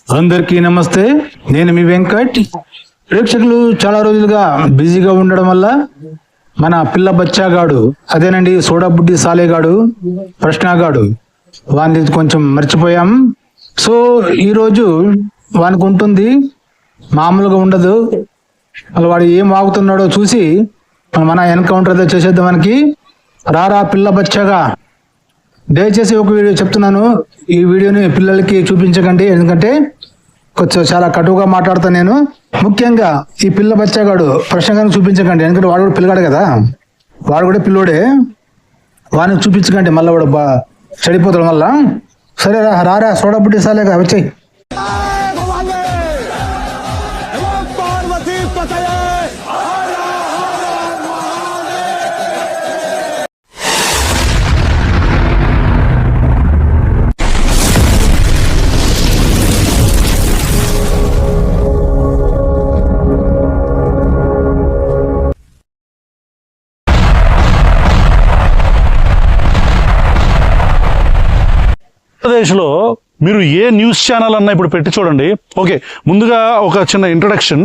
అందరికీ నమస్తే. నేను మీ వెంకట్. ప్రేక్షకులు చాలా రోజులుగా బిజీగా ఉండడం వల్ల మన పిల్ల బచ్చాగాడు, అదేనండి సోడాబుడ్డి సాలేగాడు, ప్రశ్నగాడు, వాని కొంచెం మర్చిపోయాం. సో ఈరోజు వానికి ఉంటుంది, మామూలుగా ఉండదు. అలా వాడు ఏం వాగుతున్నాడో చూసి మన ఎన్కౌంటర్ ఏదో చేసేద్దాం. మనకి రారా పిల్ల బచ్చాగా. దయచేసి ఒక వీడియో చెప్తున్నాను, ఈ వీడియోని పిల్లలకి చూపించకండి, ఎందుకంటే కొంచెం చాలా కటువుగా మాట్లాడతాను నేను. ముఖ్యంగా ఈ పిల్ల బచ్చాగాడు ప్రశ్నగానే చూపించకండి, ఎందుకంటే వాడు కూడా పిల్లగాడు కదా, వాడు కూడా పిల్లోడే. వాడిని చూపించకండి, మళ్ళీ వాడు చెడిపోతాడు మళ్ళా. సరే రారా సోడాబుడ్డి సాలేగా వచ్చాయి. ఆంధ్రప్రదేశ్లో మీరు ఏ న్యూస్ ఛానల్ అన్నా ఇప్పుడు పెట్టి చూడండి. ఓకే, ముందుగా ఒక చిన్న ఇంట్రడక్షన్.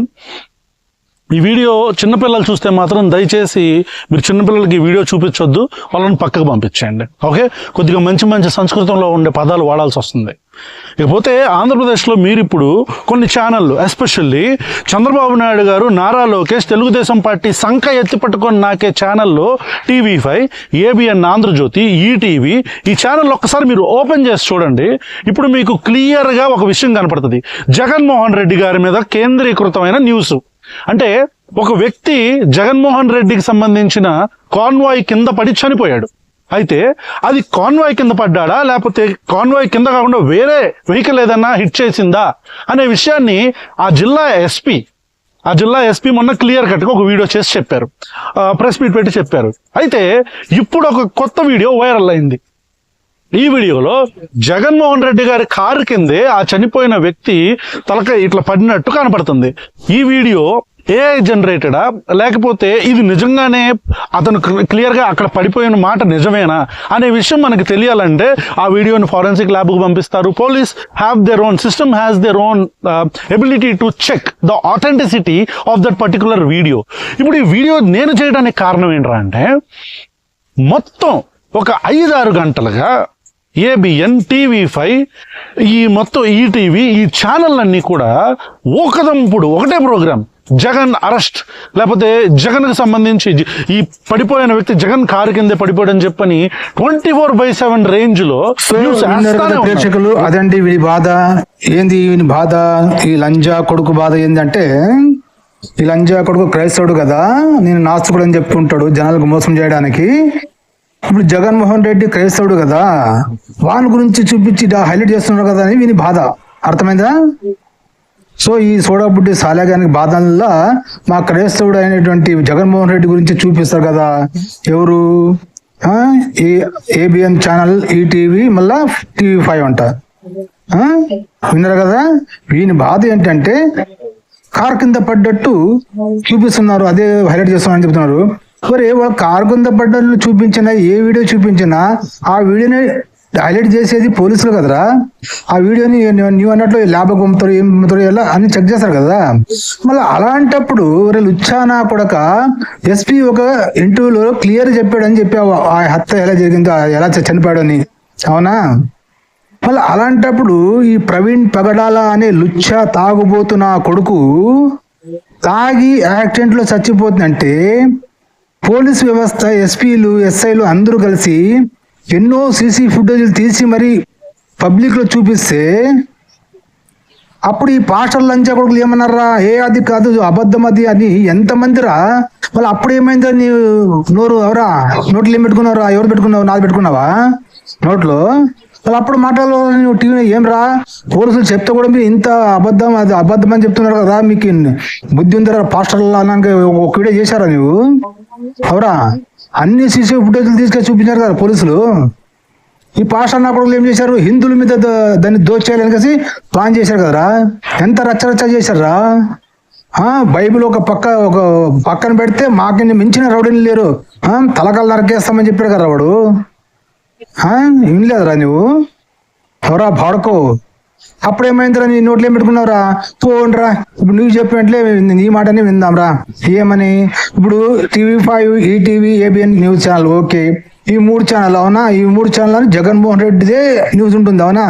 ఈ వీడియో చిన్నపిల్లలు చూస్తే మాత్రం దయచేసి మీరు చిన్నపిల్లలకి ఈ వీడియో చూపించొద్దు, వాళ్ళని పక్కకు పంపించేయండి. ఓకే, కొద్దిగా మంచి మంచి సంస్కృతంలో ఉండే పదాలు వాడాల్సి వస్తుంది. ఇకపోతే ఆంధ్రప్రదేశ్లో మీరు ఇప్పుడు కొన్ని ఛానళ్ళు, ఎస్పెషల్లీ చంద్రబాబు నాయుడు గారు, నారా లోకేష్, తెలుగుదేశం పార్టీ సంఖ ఎత్తి పట్టుకొని నాకే ఛానల్లో TV5, ABN ఆంధ్రజ్యోతి, ఈటీవీ, ఈ ఛానల్ ఒక్కసారి మీరు ఓపెన్ చేసి చూడండి. ఇప్పుడు మీకు క్లియర్గా ఒక విషయం కనపడుతుంది. జగన్మోహన్ రెడ్డి గారి మీద కేంద్రీకృతమైన న్యూస్. అంటే ఒక వ్యక్తి జగన్మోహన్ రెడ్డికి సంబంధించిన కాన్వాయ్ కింద పడి చనిపోయాడు. అయితే అది కాన్వాయ్ కింద పడ్డాడా, లేకపోతే కాన్వాయ్ కింద కాకుండా వేరే వెహికల్ ఏదన్నా హిట్ చేసిందా అనే విషయాన్ని ఆ జిల్లా ఎస్పీ మొన్న క్లియర్ కట్గా ఒక వీడియో చేసి చెప్పారు, ప్రెస్ మీట్ పెట్టి చెప్పారు. అయితే ఇప్పుడు ఒక కొత్త వీడియో వైరల్ అయింది. ఈ వీడియోలో జగన్మోహన్ రెడ్డి గారి కారు కిందే ఆ చనిపోయిన వ్యక్తి తలక ఇట్లా పడినట్టు కనపడుతుంది. ఈ వీడియో AI జనరేటెడా, లేకపోతే ఇది నిజంగానే అతను క్లియర్గా అక్కడ పడిపోయిన మాట నిజమేనా అనే విషయం మనకు తెలియాలంటే ఆ వీడియోని ఫారెన్సిక్ ల్యాబ్కు పంపిస్తారు. Police have their own system, has their own ability to check the authenticity of that particular video. ఇప్పుడు ఈ వీడియో నేను చేయడానికి కారణం ఏంట్రా అంటే, మొత్తం ఒక 5-6 గంటలుగా ABN, TV5, ఈ మొత్తం ఈటీవీ, ఈ ఛానళ్ళన్నీ కూడా ఒకటే ప్రోగ్రామ్, జగన్ అరెస్ట్, లేకపోతే జగన్కి సంబంధించి ఈ పడిపోయిన వ్యక్తి జగన్ కారు కిందే పడిపోయాడని చెప్పని 24/7 రేంజ్లో ప్రేక్షకులు. అదండి వీడి బాధ. ఏంది వీని బాధ? ఈ లంజా కొడుకు బాధ ఏంటంటే, ఈ లంజా కొడుకు క్రైస్తవుడు కదా, నేను నాస్తికుడు అని చెప్పుకుంటాడు జనాలకు మోసం చేయడానికి. ఇప్పుడు జగన్మోహన్ రెడ్డి క్రైస్తవుడు కదా, వాని గురించి చూపించి హైలైట్ చేస్తున్నారు కదా అని వీని బాధ. అర్థమైందా? సో ఈ సోడాబుడ్డి సాలేగానికి బాధల్లా మా క్రైస్తవుడు అయినటువంటి జగన్మోహన్ రెడ్డి గురించి చూపిస్తారు కదా. ఎవరు? ఈ ABN ఛానల్, ఈటీవీ, మళ్ళా TV5 అంట. విన్నారు కదా. వీని బాధ ఏంటంటే కార్ కింద పడ్డట్టు చూపిస్తున్నారు, అదే హైలైట్ చేస్తున్నారని చెప్తున్నారు. మరి వాళ్ళ కారు కింద పడ్డట్లు చూపించినా, ఏ వీడియో చూపించినా ఆ వీడియోని హైలైట్ చేసేది పోలీసులు కదరా. ఆ వీడియోని నీవు అన్నట్లు ల్యాబ్కి పంపుతారు, ఏం పంపుతారు, ఎలా అని చెక్ చేస్తారు కదా. మళ్ళీ అలాంటప్పుడు లుచ్చానా కొడక SP ఒక ఇంటర్వ్యూలో క్లియర్ చెప్పాడని చెప్పావు, ఆ హత్య ఎలా జరిగిందో, ఎలా చనిపోయాడు అని. అవునా? మళ్ళీ అలాంటప్పుడు ఈ ప్రవీణ్ పగడాల అనే లుచ్చా తాగుబోతున్న కొడుకు తాగి యాక్సిడెంట్లో చచ్చిపోతుందంటే పోలీస్ వ్యవస్థ, SPలు, SIలు అందరూ కలిసి ఎన్నో CC ఫుటేజీలు తీసి మరి పబ్లిక్లో చూపిస్తే అప్పుడు ఈ పాస్టర్ లంచా కొడుకులు ఏమన్నారా, అది కాదు అబద్ధం అది అని ఎంతమందిరా. మళ్ళీ అప్పుడు ఏమైందో నీ నోరు ఎవరా నోట్లు ఏం పెట్టుకున్నారా? ఎవరు పెట్టుకున్నావు? నాది పెట్టుకున్నావా నోట్లో? వాళ్ళు అప్పుడు మాటలు నువ్వు టీవీ ఏం రా, పోలీసులు చెప్తే కూడా మీరు ఇంత అబద్ధం, అది అబద్ధం అని చెప్తున్నారు కదా, మీకు బుద్ధి ఉందరా పాస్టర్లు అన్నాక ఒక వీడియో చేశారా నువ్వు? అవరా అన్ని CC ఫుటేజ్లు తీసుకొని చూపించారు కదా పోలీసులు. ఈ పాస్టర్ అన్న కొడుకులు ఏం చేశారు, హిందువుల మీద దాన్ని దోచేయాలని కలిసి ప్లాన్ చేశారు కదరా. ఎంత రచ్చరచ్చ చేశారా. బైబిల్ ఒక పక్కన పెడితే మాకు మించిన రౌడీలు లేరు, తలకాలు నరకేస్తామని చెప్పాడు కదా వాడు. ఏం లేదురా నువ్వు. ఎవరా బాడుకో అప్పుడు ఏమైందిరా, నీ నోట్లో ఏం పెట్టుకున్నావురా, పోండ్రా. ఇప్పుడు నువ్వు చెప్పినట్లే నీ మాటనే విందాంరా. ఏమని? ఇప్పుడు TV5, ETV, ABN news channel, okay, ఈ 3 ఛానల్ అవునా? ఈ 3 ఛానల్ అని జగన్మోహన్ రెడ్డిదే న్యూస్ ఉంటుంది అవునా?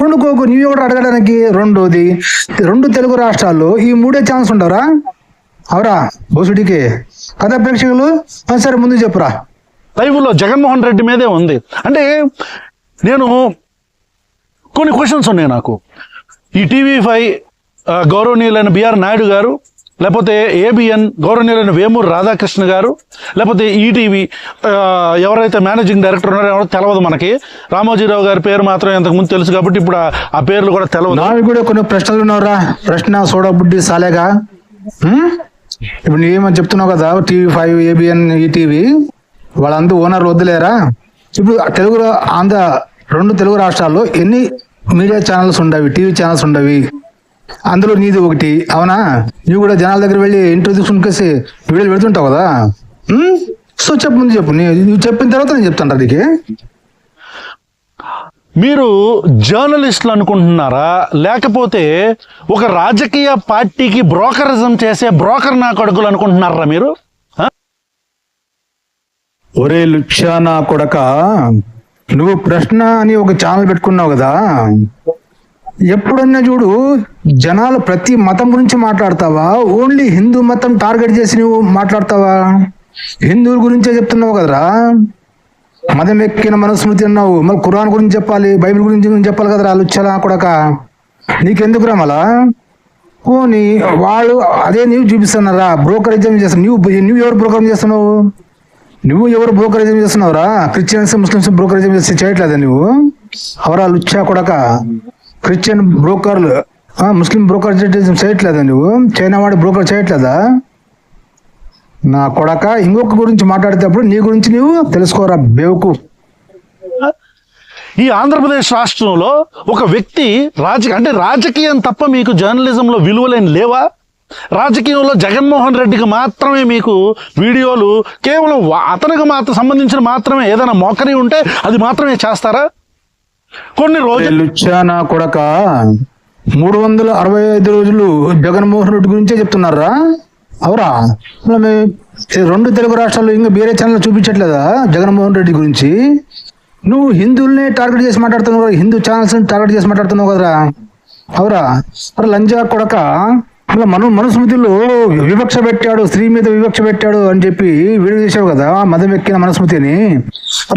రెండుకోకు, నువ్వు ఒకటి అడగడానికి. రెండోది, 2 తెలుగు రాష్ట్రాల్లో ఈ 3 ఛానల్స్ ఉండవురా? అవరా బోసుడికి కదా ప్రేక్షకులు? సరే ముందు చెప్పురా. లైవ్ లో జగన్మోహన్ రెడ్డి మీదే ఉంది అంటే నేను కొన్ని క్వశ్చన్స్ ఉన్నాయి నాకు. ఈ TV5 గౌరవనీయులైన బిఆర్ నాయుడు గారు, లేకపోతే ABN గౌరవనీయులైన వేమూరు రాధాకృష్ణ గారు, లేకపోతే ఈటీవీ ఎవరైతే మేనేజింగ్ డైరెక్టర్ ఉన్నారో ఎవరో తెలియదు మనకి. రామోజీరావు గారి పేరు మాత్రం ఇంతకుముందు తెలుసు కాబట్టి ఇప్పుడు ఆ పేర్లు కూడా తెలియదు. నాకు కూడా కొన్ని ప్రశ్నలు ఉన్నావురా. ప్రశ్న సోడా బుడ్డి సాలేగా. ఇప్పుడు నువ్వేమని చెప్తున్నావు కదా, TV5, ABN, ఈటీవీ వాళ్ళందరూ ఓనర్ వద్దులేరా? ఇప్పుడు ఆంధ్ర 2 తెలుగు రాష్ట్రాల్లో ఎన్ని మీడియా ఛానల్స్ ఉండవి, టీవీ ఛానల్స్ ఉండవి? అందులో నీది ఒకటి అవునా? నువ్వు కూడా జనాల దగ్గర వెళ్ళి ఇంటర్వ్యూ తీసుకుని వీడియోలు పెడుతుంటావు కదా. సో చెప్పు, ముందు చెప్పు. నువ్వు చెప్పిన తర్వాత నేను చెప్తాను. నీకు మీరు జర్నలిస్టులు అనుకుంటున్నారా, లేకపోతే ఒక రాజకీయ పార్టీకి బ్రోకరిజం చేసే బ్రోకర్ నా కొడుకులు అనుకుంటున్నారా మీరు? ఒరే లుచ్చానా కొడక, నువ్వు ప్రశ్న అని ఒక ఛానల్ పెట్టుకున్నావు కదా, ఎప్పుడన్నా చూడు జనాలు ప్రతి మతం గురించి మాట్లాడతావా? ఓన్లీ హిందూ మతం టార్గెట్ చేసి నువ్వు మాట్లాడతావా? హిందువుల గురించే చెప్తున్నావు కదరా. మతం ఎక్కిన మనుస్మృతి అన్నావు, మళ్ళీ ఖురాన్ గురించి చెప్పాలి, బైబిల్ గురించి చెప్పాలి కదరా లుచ్చలా కొడక. నీకెందుకురా మళ్ళా? పోనీ వాళ్ళు అదే నువ్వు చూపిస్తున్నారా? బ్రోకరేజం చేస్తావు. నువ్వు ఎవరు బ్రోకరేజం చేస్తున్నావు? నువ్వు ఎవరు బ్రోకరేజం చేస్తున్నావురా? క్రిస్టియన్స్, ముస్లిమ్స్ బ్రోకరేజం చేస్తే చేయట్లేదా నువ్వు? అవరా లుచ్చా కొడక. క్రిస్టియన్ బ్రోకర్లు, ముస్లిం బ్రోకర్ చేయట్లేదా నువ్వు? చైనా వాడి బ్రోకర్ చేయట్లేదా? నా కొడక, ఇంకొక గురించి మాట్లాడేటప్పుడు నీ గురించి నువ్వు తెలుసుకోరా బేవుకు. ఈ ఆంధ్రప్రదేశ్ రాష్ట్రంలో ఒక వ్యక్తి రాజకీయం తప్ప మీకు జర్నలిజంలో విలువలేని లేవా? రాజకీయంలో జగన్మోహన్ రెడ్డికి మాత్రమే మీకు వీడియోలు, కేవలం అతనికి మాత్రం సంబంధించిన మాత్రమే ఏదైనా మోకరి ఉంటే అది మాత్రమే చేస్తారా? కొన్ని రోజులు నా కొడక 365 రోజులు జగన్మోహన్ రెడ్డి గురించే చెప్తున్నారా? అవరా 2 తెలుగు రాష్ట్రాల్లో ఇంకా వేరే ఛానల్ చూపించట్లేదా జగన్మోహన్ రెడ్డి గురించి? నువ్వు హిందువుల్ని టార్గెట్ చేసి మాట్లాడుతున్నావు, హిందూ ఛానల్స్ టార్గెట్ చేసి మాట్లాడుతున్నావు కదరా. అవరా మరి లంజా కొడక, మళ్ళీ మనుస్మృతిలో వివక్ష పెట్టాడు, స్త్రీ మీద వివక్ష పెట్టాడు అని చెప్పి వీడియో చేసావు కదా, మదం ఎక్కిన మనుస్మృతిని.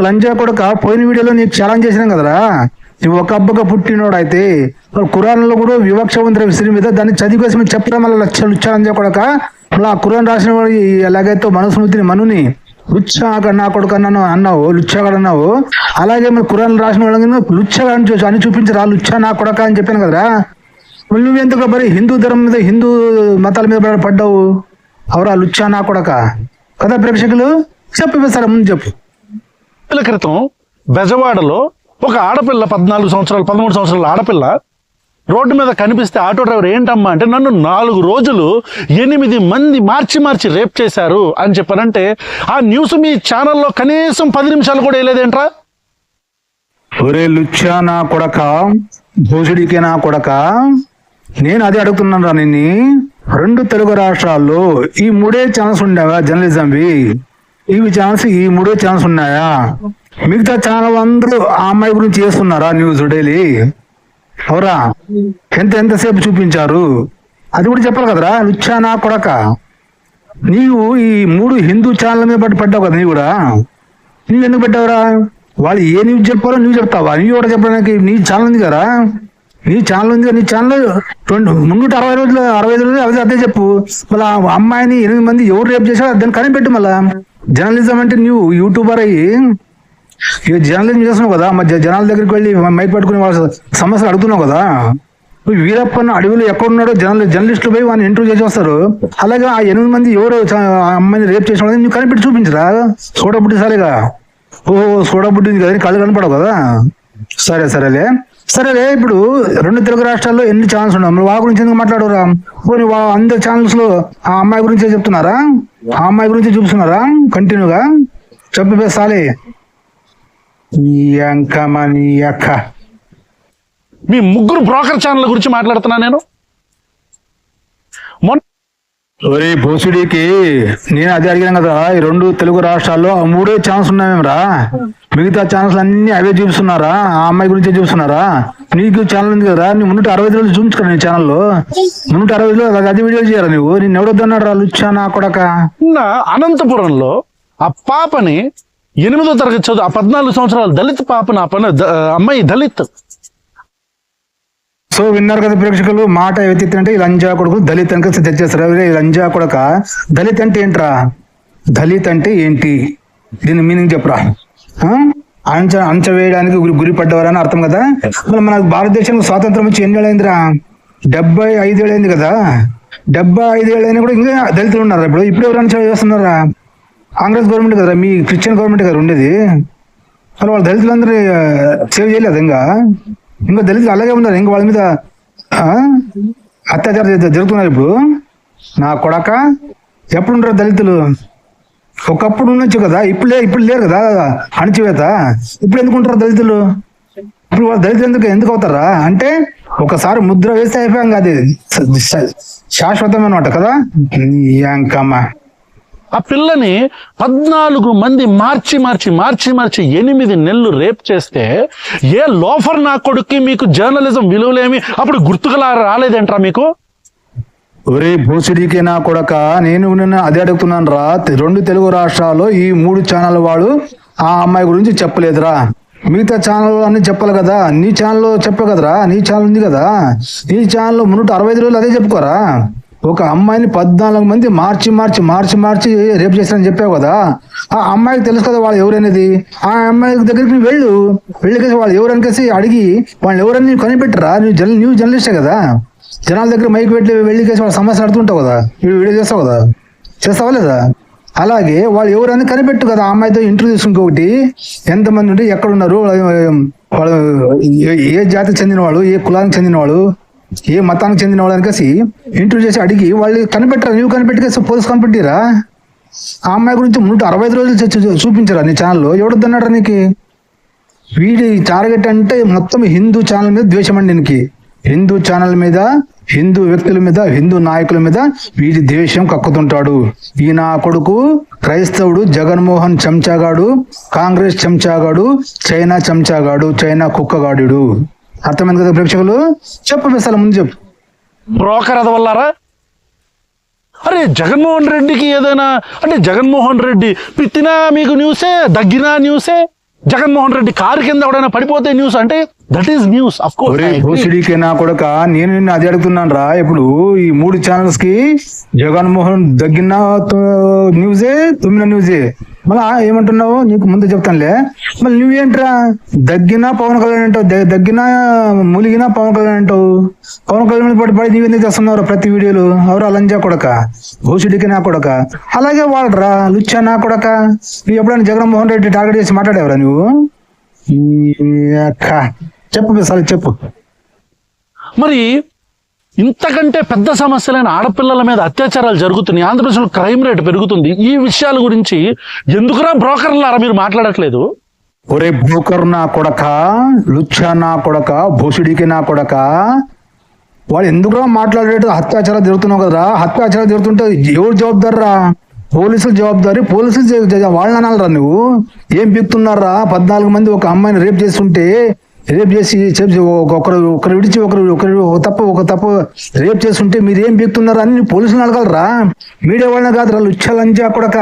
లంజా కొడక, పోయిన వీడియోలో నీకు ఛాలెంజ్ చేసినాం కదరా. నువ్వు ఒక అబ్బగా పుట్టినోడు అయితే ఖురాన్లో కూడా వివక్ష ఉంది స్త్రీ మీద, దాన్ని చదివేసి మీరు చెప్పడం వల్ల లంజా కొడక. మళ్ళీ ఆ ఖురాన్ రాసిన వాడు ఎలాగైతే మనుస్మృతిని మనుని లుచ్చాగా నా కొడుకు అన్నావు, లుచ్చాగా అన్నావు, అలాగే మరి ఖురాన్ రాసిన వాళ్ళని లుచ్చాగా అని చూపించరా లుచ్చా నా కొడక అని చెప్పాను కదరా. నువ్వెందుకు మరి హిందూ ధర్మం మీద, హిందూ మతాల మీద పడ్డావు? అవరా లుచ్చా నా కొడక కదా ప్రేక్షకులు? చెప్పు సార్, ముందు చెప్పు. క్రితం బెజవాడలో ఒక ఆడపిల్ల 14 సంవత్సరాలు 13 సంవత్సరాల ఆడపిల్ల రోడ్డు మీద కనిపిస్తే ఆటో డ్రైవర్ ఏంటమ్మా అంటే, నన్ను 4 రోజులు 8 మంది మార్చి రేప్ చేశారు అని చెప్పారంటే, ఆ న్యూస్ మీ ఛానల్లో కనీసం 10 నిమిషాలు కూడా వేయలేదేంట్రా? ఒరే లుచ్చా నా కొడక, భోజుడికే నా కొడక, నేను అదే అడుగుతున్నాను రా నిన్ను. 2 తెలుగు రాష్ట్రాల్లో ఈ 3 ఛానల్స్ ఉండేవా జర్నలిజంవి? ఇవి ఛానల్స్, ఈ 3 ఛానల్స్ ఉన్నాయా? మిగతా ఛానల్ అందరూ ఆ అమ్మాయి గురించి చేస్తున్నారా న్యూస్ డైలీ? అవరా ఎంతసేపు చూపించారు? అది కూడా చెప్పాలి కదరా లుచ్చా నా కొడక. నీవు ఈ 3 హిందూ ఛానల్ మీద పడ్డావు కదా, నీవు కూడా. నువ్వు ఎందుకు పెట్టావురా? వాళ్ళు ఏ న్యూస్ చెప్పారో నువ్వు చెప్తావా? నువ్వు కూడా చెప్పడానికి నీ ఛానల్ ఉంది కదా, నీ ఛానల్ 365 రోజులు అదే చెప్పు. మళ్ళీ ఆ అమ్మాయిని 8 మంది ఎవరు రేపు చేశారో దాన్ని కనిపెట్టు. మళ్ళా జర్నలిజం అంటే నువ్వు యూట్యూబర్ అయ్యి జర్నలిజం చేస్తున్నావు కదా, జనాల దగ్గరికి వెళ్ళి మైక్ పట్టుకుని వాళ్ళ సమస్యలు అడుగుతున్నావు కదా. వీరప్పన్న అడవిలో ఎక్కడున్నాడో జర్నలిస్టులు పోయి వాళ్ళని ఇంటర్వ్యూ చేసి వస్తారు. అలాగే ఆ 8 మంది ఎవరు అమ్మాయిని రేపు చేసిన నువ్వు కనిపెట్టి చూపించరా? సోడబుడ్డి సాలేగా. ఓహో సోడబుడ్డి కదా, కళ్ళు కనపడవు కదా. సరేలే ఇప్పుడు 2 తెలుగు రాష్ట్రాల్లో ఎన్ని ఛానల్స్ ఉన్నావు? వాళ్ళ గురించి ఎందుకు మాట్లాడరా? పోనీ అందరి ఛానల్స్ లో ఆ అమ్మాయి గురించే చెప్తున్నారా? ఆ అమ్మాయి గురించి చూపిస్తున్నారా కంటిన్యూగా? చెప్పే సాలే నీ అక్క. మీ ముగ్గురు బ్రోకర్ ఛానల్ గురించి మాట్లాడుతున్నా నేను. ఒరే భోసుడికి నేను అదే అడిగాను కదా, ఈ 2 తెలుగు రాష్ట్రాల్లో 3 ఛాన్స్ ఉన్నామేమరా, మిగతా ఛానల్స్ అన్ని అవే చూపిస్తున్నారా? ఆ అమ్మాయి గురించే చూపిస్తున్నారా? నీకు ఛానల్ ఉంది కదా, నీ 360 రోజులు చూపించుకున్నా నీ ఛానల్లో 360 రోజులు అది వీడియోలు చేయరా నువ్వు? నేను ఎవడొద్దన్నాడు రా లుచ్చా నా కొడక. అనంతపురంలో ఆ పాపని 8వ తరగతి చదువు, ఆ 14 సంవత్సరాల దళిత పాపను, అమ్మాయి దళిత్. సో విన్నారు కదా ప్రేక్షకులు, మాట ఎత్తిందంటే ఈ లంజా కొడుకు దళిత్ అని తెచ్చేస్తారు. ఈ లంజా కొడక దళిత్ అంటే ఏంట్రా? దళిత్ అంటే ఏంటి? దీని మీనింగ్ చెప్పరా? అంచవేయడానికి గురి పడ్డవారని అర్థం కదా. మన భారతదేశానికి స్వాతంత్రం వచ్చి ఎన్ని ఏళ్ళైందిరా? 75 ఏళ్ళైంది కదా. 75 ఏళ్ళైనా కూడా ఇంకా దళితులు ఉన్నారా? ఇప్పుడు ఎవరు అంచనా చేస్తున్నారా? కాంగ్రెస్ గవర్నమెంట్ కదా, మీ క్రిస్టియన్ గవర్నమెంట్ కదా ఉండేది. మరి వాళ్ళు దళితులందరూ సేవ్ చేయలేదు. ఇంకా దళితులు అలాగే ఉన్నారు. ఇంకా వాళ్ళ మీద అత్యాచారం జరుగుతున్నారు. ఇప్పుడు నా కొడక ఎప్పుడు ఉంటారు దళితులు? ఒకప్పుడు ఉండొచ్చు కదా, ఇప్పుడు లేరు కదా అణచివేత. ఇప్పుడు ఎందుకు ఉంటారు దళితులు? ఇప్పుడు వాళ్ళు దళితులు ఎందుకు అవుతారా అంటే, ఒకసారి ముద్ర వేస్తే అయిపోయాం కాదు, శాశ్వతం అన్నమాట కదా. ఇంకమ్మా ఆ పిల్లని 14 మంది మార్చి 8 నెలలు రేప్ చేస్తే ఏ లోఫర్ నా కొడుక్కి మీకు జర్నలిజం విలువలేమి అప్పుడు గుర్తుగా రాలేదేంట్రా మీకు? ఒరే భోసిడికి నా కొడక, నేను అదే అడుగుతున్నాను రా. 2 తెలుగు రాష్ట్రాల్లో ఈ 3 ఛానల్ వాడు ఆ అమ్మాయి గురించి చెప్పలేదురా. మిగతా ఛానల్ అన్ని చెప్పాలి కదా. నీ ఛానల్లో చెప్పే కదరా, నీ ఛానల్ ఉంది కదా. నీ ఛానల్లో 365 రోజులు అదే చెప్పుకోరా. ఒక అమ్మాయిని 14 మంది మార్చి రేపు చేశారని చెప్పావు కదా. ఆ అమ్మాయికి తెలుసు కదా వాళ్ళు ఎవరనేది. ఆ అమ్మాయి దగ్గరికి వెళ్ళి వాళ్ళు ఎవరనికేసి అడిగి వాళ్ళు ఎవరని కనిపెట్టరా. నువ్వు జర్నలిస్టే కదా, జనాల దగ్గర మైక్ పెట్టి వెళ్ళికేసి వాళ్ళ సమస్య అడుగుతుంటావు కదా, వీడియో చేస్తావు కదా, చేస్తావా లేదా? అలాగే వాళ్ళు ఎవరని కనిపెట్టు కదా. ఆ అమ్మాయితో ఇంటర్వ్యూ తీసుకుంటే ఎంతమంది ఉంటే ఎక్కడున్నారు, వాళ్ళు ఏ జాతికి చెందిన వాళ్ళు, ఏ కులానికి చెందిన వాళ్ళు, ఏ మతానికి చెందిన వాళ్ళు అనికేసి ఇంటర్వ్యూ చేసి అడిగి వాళ్ళు కనిపెట్టరా. నువ్వు కనిపెట్టుకేసి పోలీసు కనిపెట్టిరా. ఆ అమ్మాయి గురించి 160 రోజులు చూపించరా నీ ఛానల్లో? ఎవడొద్దన్నాడు నీకు? వీడి టార్గెట్ అంటే మొత్తం హిందూ ఛానల్ మీద ద్వేషం అండి. దీనికి హిందూ ఛానల్ మీద, హిందూ వ్యక్తుల మీద, హిందూ నాయకుల మీద వీడి ద్వేషం కక్కుతుంటాడు. ఈ నా కొడుకు క్రైస్తవుడు, జగన్మోహన్ చెంచాగాడు, కాంగ్రెస్ చెంచాగాడు, చైనా చెంచాగాడు, చైనా కుక్కగాడు. అర్థమైంది కదా ప్రేక్షకులు? చెప్పు మిసాల ముందు చెప్పు. బ్రోకర్ అదవల్లారా? అరే జగన్మోహన్ రెడ్డికి ఏదైనా అంటే జగన్మోహన్ రెడ్డి పిత్తినా మీకు న్యూసే, దగ్గినా న్యూసే. జగన్మోహన్ రెడ్డి కారు కింద ఎవడైనా పడిపోతే న్యూస్ అంటే that is news. Of course నా కొడక, నేను నిన్ను అది అడుగుతున్నాను రా. ఇప్పుడు ఈ 3 ఛానల్స్ కి జగన్మోహన్ దగ్గిన న్యూసే, తుమ్మిన న్యూసే. మళ్ళా ఏమంటున్నావు? నీకు ముందు చెప్తానులే. మళ్ళీ నువ్వేంట్రా దగ్గినా పవన్ కళ్యాణ్ అంటావు, దగ్గినా ములిగినా పవన్ కళ్యాణ్ అంటావు. పవన్ కళ్యాణ్ పడి నీవెందుకు చేస్తున్నావు ప్రతి వీడియోలు? ఎవరు లంజా కొడక, భూషుడికి నా కొడక. అలాగే వాడరా లుచ్చా నా కొడక. నువ్వు ఎప్పుడైనా జగన్మోహన్ రెడ్డి టార్గెట్ చేసి మాట్లాడేవరా నువ్వు? చెప్పు సార్ చెప్పు. మరి ఇంతకంటే పెద్ద సమస్యలైన ఆడపిల్లల మీద అత్యాచారాలు జరుగుతున్నాయి, ఆంధ్రప్రదేశ్లో క్రైమ్ రేట్ పెరుగుతుంది. ఈ విషయాల గురించి ఎందుకురా బ్రోకర్లారా మీరు మాట్లాడట్లేదు? ఒరే బ్రోకర్ నా కొడక, లుచ్చా నా కొడక, భూషుడికి నా కొడక, వాడు ఎందుకురా మాట్లాడేట? అత్యాచారాలు జరుగుతున్నావు కదరా. అత్యాచారాలు జరుగుతుంటే ఎవరు జవాబుదారురా? పోలీసులు జవాబుదారి. పోలీసులు వాళ్ళని అనాలరా నువ్వు? ఏం పీక్తున్నారా? 14 మంది ఒక అమ్మాయిని రేప్ చేసి ఒకరు విడిచి ఒకరు తప్పు రేప్ చేస్తుంటే మీరు ఏం పీక్తున్నారా అని పోలీసులు అడగలరా? మీడియా వాళ్ళని కాదురా లుచ్చలంజా కొడక.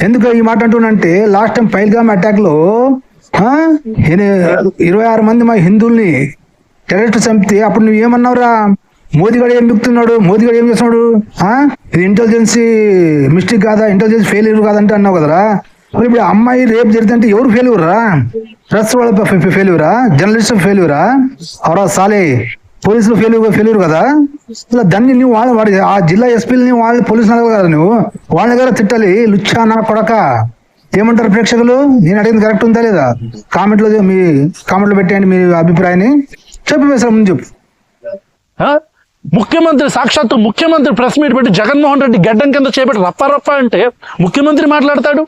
ఎందుకు ఈ మాట అంటున్నానంటే, లాస్ట్ టైం పైల్గామ్ అటాక్ లో 26 మంది మా హిందువుల్ని టెర్రరిస్ట్ చంపితే అప్పుడు నువ్వు ఏమన్నావురా? మోదీగాడు ఏం బిక్తున్నాడు, మోదీగాడు ఏం చేస్తున్నాడు, ఇది ఇంటెలిజెన్సీ మిస్టేక్ కాదా, ఇంటెలిజెన్స్ ఫెయిల్యూర్ కాదంటే అన్నావు కదరా. మరి ఇప్పుడు అమ్మాయి రేపు జరిగితే ఎవరు ఫెయిల్యూరా? ప్రెస్ వాళ్ళ ఫెయిల్యూరా? జర్నలిస్ట్ ఫెయిల్యూరా? అవరా సాలే పోలీసులు ఫెయిల్యూర్ కదా. ఇలా దాన్ని నువ్వు వాడి ఆ జిల్లా ఎస్పీలని వాళ్ళు పోలీసులు అడగవు కదా, నువ్వు వాళ్ళ దగ్గర తిట్టాలి. లుచ్చా నా కొడక. ఏమంటారు ప్రేక్షకులు? నేను అడిగింది కరెక్ట్ ఉందా లేదా? మీ కామెంట్లో పెట్టండి మీ అభిప్రాయాన్ని. చెప్పు సార్ ముందు చెప్పు. ముఖ్యమంత్రి సాక్షాత్తు ముఖ్యమంత్రి ప్రెస్ మీట్ పెట్టి జగన్మోహన్ రెడ్డి గడ్డం కింద చేపట్టి రప్ప అంటే ముఖ్యమంత్రి మాట్లాడతాడు.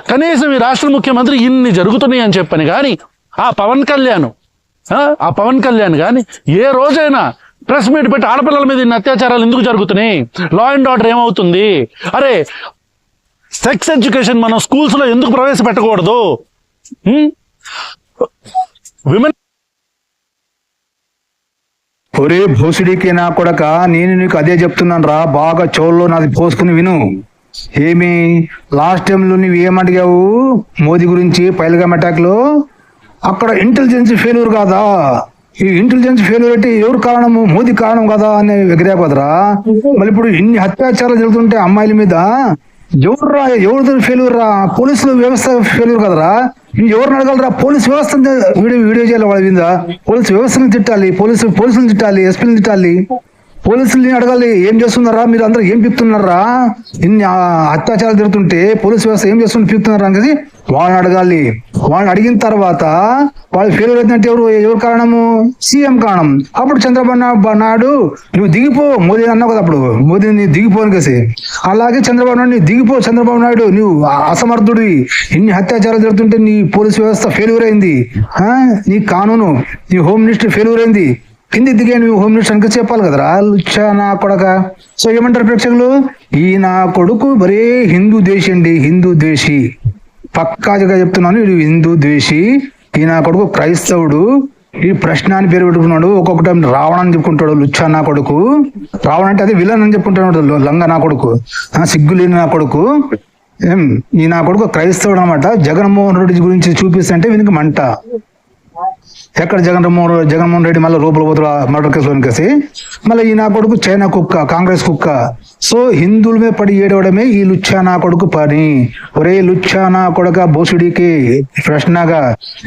కనీసం ఈ రాష్ట్ర ముఖ్యమంత్రి ఇన్ని జరుగుతున్నాయి అని చెప్పని కానీ ఆ పవన్ కళ్యాణ్ ఆ పవన్ కళ్యాణ్ కానీ ఏ రోజైనా ప్రెస్ మీట్ పెట్టి ఆడపిల్లల మీద ఇన్ని అత్యాచారాలు ఎందుకు జరుగుతున్నాయి, లా అండ్ ఆర్డర్ ఏమవుతుంది, అరే సెక్స్ ఎడ్యుకేషన్ మనం స్కూల్స్లో ఎందుకు ప్రవేశపెట్టకూడదు, విమెన్ ఒరే భోసుడికి నా కొడక, నేను నీకు అదే చెప్తున్నాను రా, బాగా చెవుల్లో నాది పోసుకుని విను. ఏమి లాస్ట్ టైంలో నువ్వు ఏమడిగావు మోదీ గురించి పైల్గామ్ అటాక్ లో, అక్కడ ఇంటెలిజెన్స్ ఫెయిల్యూర్ కాదా, ఈ ఇంటెలిజెన్స్ ఫెయిల్యూర్ అంటే ఎవరు కారణము, మోదీ కారణం కదా అని ఎగిరా కదరా. మళ్ళీ ఇప్పుడు ఇన్ని అత్యాచారాలు జరుగుతుంటే అమ్మాయిల మీద ఎవరు ఫెయిల్యూర్ రా, పోలీసులు వ్యవస్థ ఫెయిల్యూర్ కదరా. ఎవరిని అడగలరా, పోలీసు వ్యవస్థ వీడియో చేయాలి వాళ్ళ మీద, పోలీసు వ్యవస్థను తిట్టాలి, పోలీసులను తిట్టాలి, ఎస్పీని తిట్టాలి, పోలీసుల్ని అడగాలి ఏం చేస్తున్నారా మీరు అందరూ, ఏం పిక్తున్నారా, ఇన్ని అత్యాచారాలు జరుగుతుంటే పోలీసు వ్యవస్థ ఏం చేస్తుంది పిక్తున్నారా అనేది వాళ్ళని అడగాలి. వాళ్ళని అడిగిన తర్వాత వాళ్ళు ఫెయిల్యూర్ అవుతుందంటే ఎవరు కారణము, సీఎం కారణం. అప్పుడు చంద్రబాబు నాయుడు నువ్వు దిగిపో, మోదీ అన్నావు కదా అప్పుడు, మోదీని దిగిపోను కేసి, అలాగే చంద్రబాబు నాయుడు దిగిపో, చంద్రబాబు నాయుడు నువ్వు అసమర్థుడివి, ఇన్ని అత్యాచారాలు జరుగుతుంటే నీ పోలీసు వ్యవస్థ ఫెయిల్యూర్ అయింది, నీ కానూను నీ హోమ్ మినిస్టర్ ఫెయిల్యూర్ అయింది, కింది దిగే నువ్వు హోమ్ మినిస్టర్ అని చెప్పాలి కదరా, లుచ్చా నా కొడక. సో ఏమంటారు ప్రేక్షకులు, ఈ నా కొడుకు మరే హిందూ ద్వేషి అండి, హిందూ ద్వేషి, పక్కాగా చెప్తున్నాను, ఇది హిందూ ద్వేషి. ఈ నా కొడుకు క్రైస్తవుడు, ఈ ప్రశ్న అని పేరు పెట్టుకున్నాడు, ఒక్కొక్కటి రావణ అని చెప్పుకుంటాడు, లుచ్చా నా కొడుకు. రావణ అంటే అదే విలన్ అని చెప్పుకుంటాడు, లంగ నా కొడుకు, సిగ్గులేని నా కొడుకు. ఈ నా కొడుకు క్రైస్తవుడు అనమాట. జగన్మోహన్ రెడ్డి గురించి చూపిస్తుంటే వీనికి మంట. ఎక్కడ జగన్మోహన్ రెడ్డి మళ్ళీ రూపలు పోతుడు మర్డర్ కేసు వనికేసి, మళ్ళీ ఈ నా కొడుకు చైనా కుక్క, కాంగ్రెస్ కుక్క. సో హిందువుల మీద పడి ఏడవడమే ఈ లుచ్చా నా కొడుకు పని. ఒరే లుచ్చా నా కొడుక బోసుడికి ప్రశ్నగా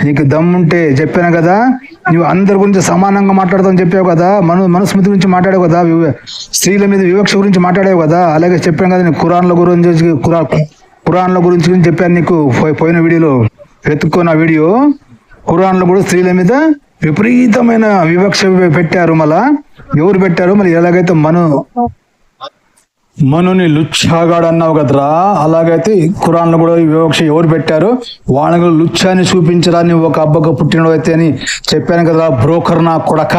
నీకు దమ్ముంటే చెప్పాను కదా, నువ్వు అందరి గురించి సమానంగా మాట్లాడతావు చెప్పావు కదా, మనుస్మృతి గురించి మాట్లాడావు కదా, స్త్రీల మీద వివక్ష గురించి మాట్లాడావు కదా, అలాగే చెప్పాను కదా, నీకు ఖురాన్ల గురించి చెప్పాను నీకు పోయిన వీడియోలో, వెతుక్కున్న వీడియో. ఖురాన్లో కూడా స్త్రీల మీద విపరీతమైన వివక్ష పెట్టారు. మళ్ళా ఎవరు పెట్టారు, మళ్ళీ ఎలాగైతే మనుని లుచ్చాగాడు అన్నావు కదరా, అలాగైతే ఖురాన్లో కూడా వివక్ష ఎవరు పెట్టారు, వాళ్ళని లుచ్చాని చూపించడాన్ని ఒక అబ్బకు పుట్టినడు అయితే అని చెప్పాను కదరా. బ్రోకర్ నా కొడక,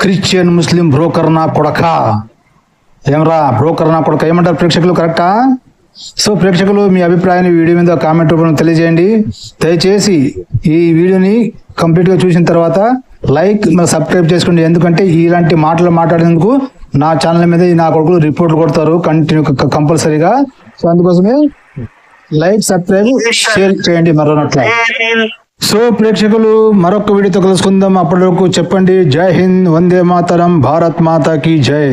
క్రిస్టియన్ ముస్లిం బ్రోకర్ నా కొడక, ఏమరా బ్రోకర్ నా కొడక, ఏమంటారు ప్రేక్షకులు, కరెక్టా? సో ప్రేక్షకులు మీ అభిప్రాయాన్ని వీడియో మీద కామెంట్ రూపంలో తెలియజేయండి. దయచేసి ఈ వీడియోని కంప్లీట్గా చూసిన తర్వాత లైక్ మరి సబ్స్క్రైబ్ చేసుకోండి, ఎందుకంటే ఇలాంటి మాటలు మాట్లాడేందుకు నా ఛానల్ మీద నా కొడుకులు రిపోర్ట్లు కొడతారు కంపల్సరీగా. సో అందుకోసమే లైక్ సబ్స్క్రైబ్ షేర్ చేయండి మరోనట్ల. సో ప్రేక్షకులు మరొక వీడియోతో కలుసుకుందాం. అప్పటి వరకు చెప్పండి జై హింద్, వందే మాతరం, భారత్ మాతా కీ జై.